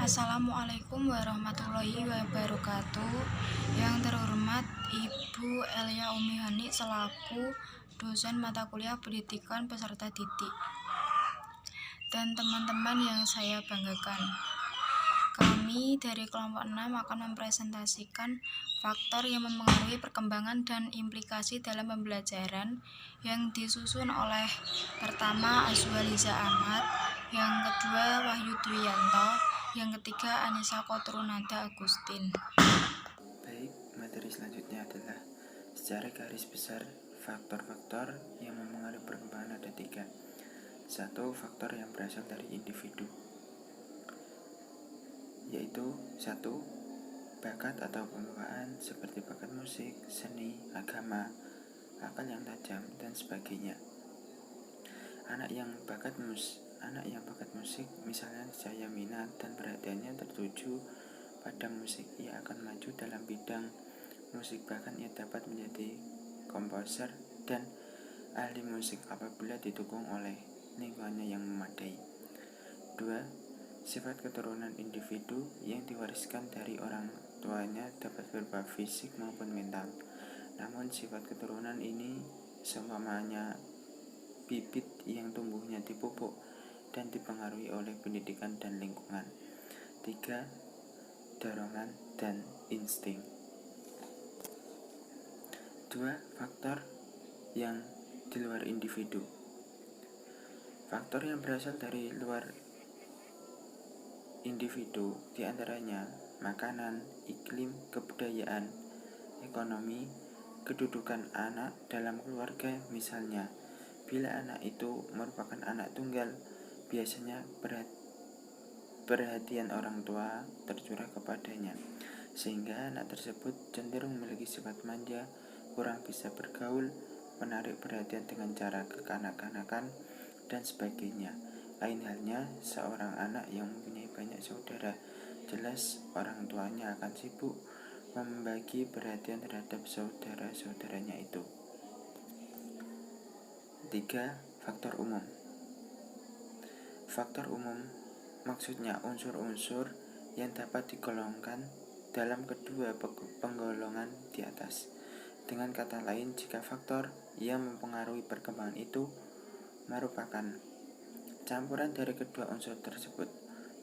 Assalamualaikum warahmatullahi wabarakatuh. Yang terhormat Ibu Elia Umihani selaku dosen mata kuliah pendidikan peserta didik dan teman-teman yang saya banggakan. Kami dari kelompok 6 akan mempresentasikan faktor yang mempengaruhi perkembangan dan implikasi dalam pembelajaran yang disusun oleh pertama Azwaliza Ahmad, yang kedua Wahyu Dwianto, yang ketiga Anissa Kotrunada Agustin. Baik, materi selanjutnya adalah secara garis besar faktor-faktor yang mempengaruhi perkembangan ada 3. 1. Faktor yang berasal dari individu, yaitu 1. Bakat atau pembawaan seperti bakat musik, seni, agama, akal yang tajam, dan sebagainya. Anak yang bakat musik misalnya saya minat dan perhatiannya tertuju pada musik, ia akan maju dalam bidang musik, bahkan ia dapat menjadi komposer dan ahli musik apabila didukung oleh lingkungannya yang memadai. 2. Sifat keturunan individu yang diwariskan dari orang tuanya dapat berupa fisik maupun mental. Namun sifat keturunan ini seumpamanya bibit yang tumbuhnya di pupuk dan dipengaruhi oleh pendidikan dan lingkungan. 3. Dorongan dan insting. 2. Faktor yang di luar individu. Faktor yang berasal dari luar individu diantaranya makanan, iklim, kebudayaan, ekonomi, kedudukan anak dalam keluarga. Misalnya, bila anak itu merupakan anak tunggal, biasanya perhatian orang tua tercurah kepadanya, sehingga anak tersebut cenderung memiliki sifat manja, kurang bisa bergaul, menarik perhatian dengan cara kekanak-kanakan, dan sebagainya. Lain halnya seorang anak yang mempunyai banyak saudara, jelas orang tuanya akan sibuk membagi perhatian terhadap saudara-saudaranya itu. 3. Faktor umum. Faktor umum maksudnya unsur-unsur yang dapat digolongkan dalam kedua penggolongan di atas. Dengan kata lain, jika faktor yang mempengaruhi perkembangan itu merupakan campuran dari kedua unsur tersebut,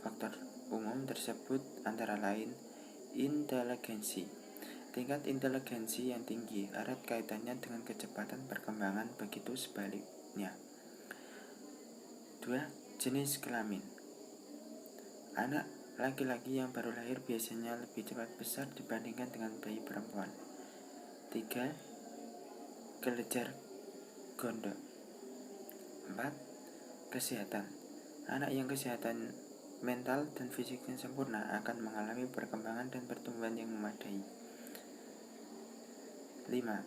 faktor umum tersebut antara lain inteligensi. Tingkat inteligensi yang tinggi erat kaitannya dengan kecepatan perkembangan, begitu sebaliknya. 2. Jenis kelamin. Anak laki-laki yang baru lahir biasanya lebih cepat besar dibandingkan dengan bayi perempuan. 3. Kelenjar gondok. 4. Kesehatan. Anak yang kesehatan mental dan fisiknya sempurna akan mengalami perkembangan dan pertumbuhan yang memadai. 5.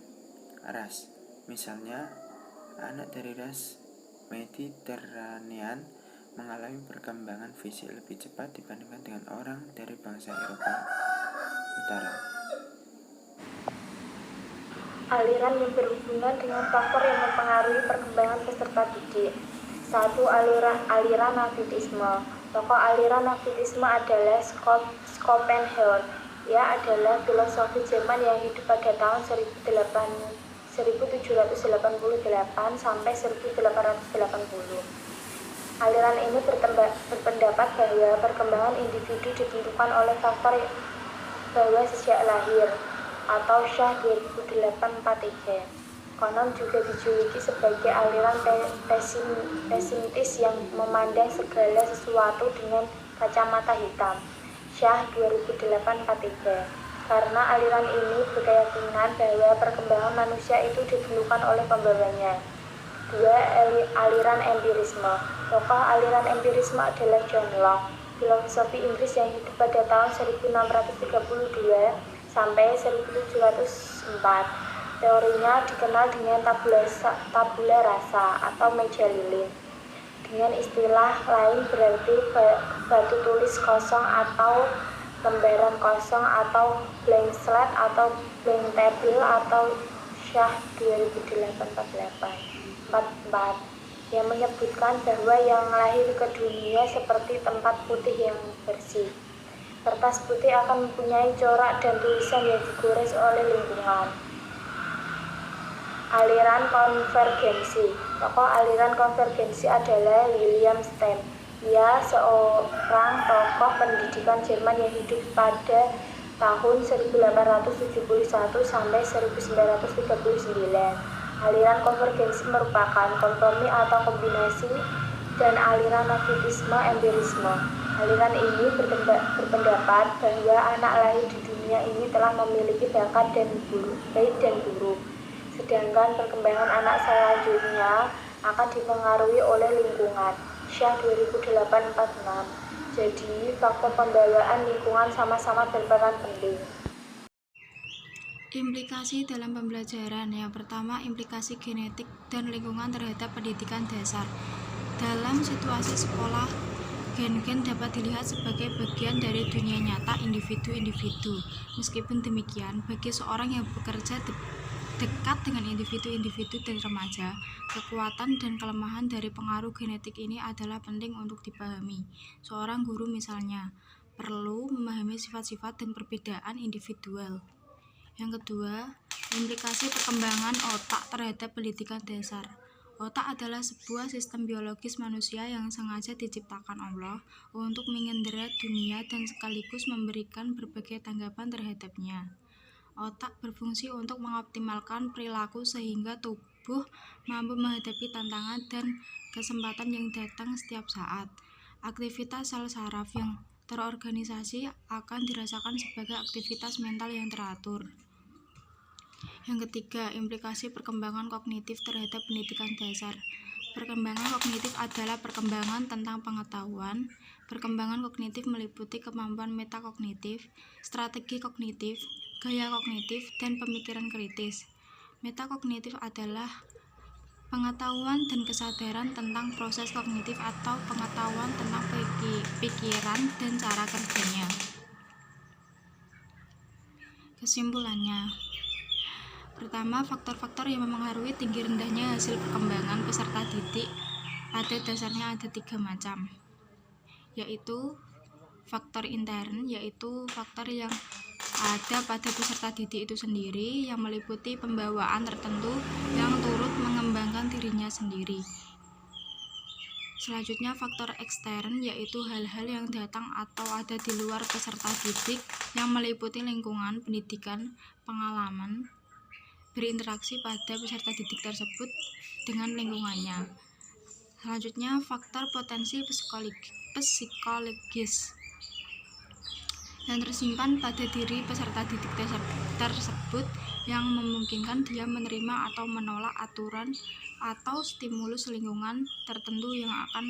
Ras. Misalnya, anak dari ras Mediterranean mengalami perkembangan fisik lebih cepat dibandingkan dengan orang dari bangsa Eropa Utara. Aliran yang berhubungan dengan faktor yang mempengaruhi perkembangan peserta didik. 1. Aliran Nafidisme. Tokoh aliran Nafidisme adalah Schopenhauer. Ia adalah filosofi Jerman yang hidup pada tahun 1788 sampai 1880. Aliran ini berpendapat bahwa perkembangan individu ditentukan oleh faktor bahwa sejak lahir atau Syah 2008-43. Konon juga dijuluki sebagai aliran pesimistis yang memandang segala sesuatu dengan kacamata hitam, Syah 2008-43. Karena aliran ini berkeyakinan bahwa perkembangan manusia itu ditentukan oleh pembawanya. 2. Aliran empirisme. Tokoh aliran empirisme adalah John Locke, filosofi Inggris yang hidup pada tahun 1632 sampai 1704. Teorinya dikenal dengan tabula rasa atau meja lilin. Dengan istilah lain berarti batu tulis kosong atau lembaran kosong atau blank slate atau blank table atau Syah 2008-48. 4. yang menyebutkan bahwa yang lahir ke dunia seperti tempat putih yang bersih. Kertas putih akan mempunyai corak dan tulisan yang digores oleh lingkungan. Aliran konvergensi. Tokoh aliran konvergensi adalah William Stem. Ia seorang tokoh pendidikan Jerman yang hidup pada tahun 1871 sampai 1939. Aliran konvergensi merupakan kompromi atau kombinasi dan aliran nativisme empirisme. Aliran ini berpendapat bahwa anak lahir di dunia ini telah memiliki bakat dan baik dan buruk. Sedangkan perkembangan anak selanjutnya akan dipengaruhi oleh lingkungan. Syah 2008-46. Jadi, faktor pembawaan lingkungan sama-sama berperan penting. Implikasi dalam pembelajaran. Yang pertama, implikasi genetik dan lingkungan terhadap pendidikan dasar. Dalam situasi sekolah, gen-gen dapat dilihat sebagai bagian dari dunia nyata individu-individu. Meskipun demikian, bagi seorang yang bekerja dekat dengan individu-individu dan remaja, kekuatan dan kelemahan dari pengaruh genetik ini adalah penting untuk dipahami. Seorang guru misalnya perlu memahami sifat-sifat dan perbedaan individual. Yang kedua, implikasi perkembangan otak terhadap pendidikan dasar. Otak adalah sebuah sistem biologis manusia yang sengaja diciptakan Allah untuk mengendera dunia dan sekaligus memberikan berbagai tanggapan terhadapnya. Otak berfungsi untuk mengoptimalkan perilaku sehingga tubuh mampu menghadapi tantangan dan kesempatan yang datang setiap saat. Aktivitas sel saraf yang terorganisasi akan dirasakan sebagai aktivitas mental yang teratur. Yang ketiga, implikasi perkembangan kognitif terhadap pendidikan dasar. Perkembangan kognitif adalah perkembangan tentang pengetahuan. Perkembangan kognitif meliputi kemampuan metakognitif, strategi kognitif, gaya kognitif, dan pemikiran kritis. Metakognitif adalah pengetahuan dan kesadaran tentang proses kognitif atau pengetahuan tentang pikiran dan cara kerjanya. Kesimpulannya, pertama, faktor-faktor yang memengaruhi tinggi rendahnya hasil perkembangan peserta didik pada dasarnya ada 3 macam, yaitu faktor intern, yaitu faktor yang ada pada peserta didik itu sendiri yang meliputi pembawaan tertentu yang turut mengembangkan dirinya sendiri. Selanjutnya, faktor ekstern, yaitu hal-hal yang datang atau ada di luar peserta didik yang meliputi lingkungan, pendidikan, pengalaman, berinteraksi pada peserta didik tersebut dengan lingkungannya. Selanjutnya, faktor potensi psikologis yang tersimpan pada diri peserta didik tersebut yang memungkinkan dia menerima atau menolak aturan atau stimulus lingkungan tertentu yang akan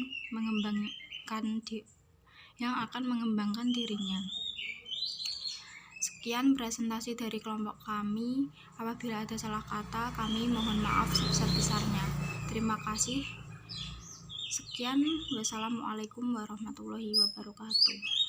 mengembangkan dirinya. Sekian presentasi dari kelompok kami. Apabila ada salah kata, kami mohon maaf sebesar-besarnya. Terima kasih. Sekian, wassalamualaikum warahmatullahi wabarakatuh.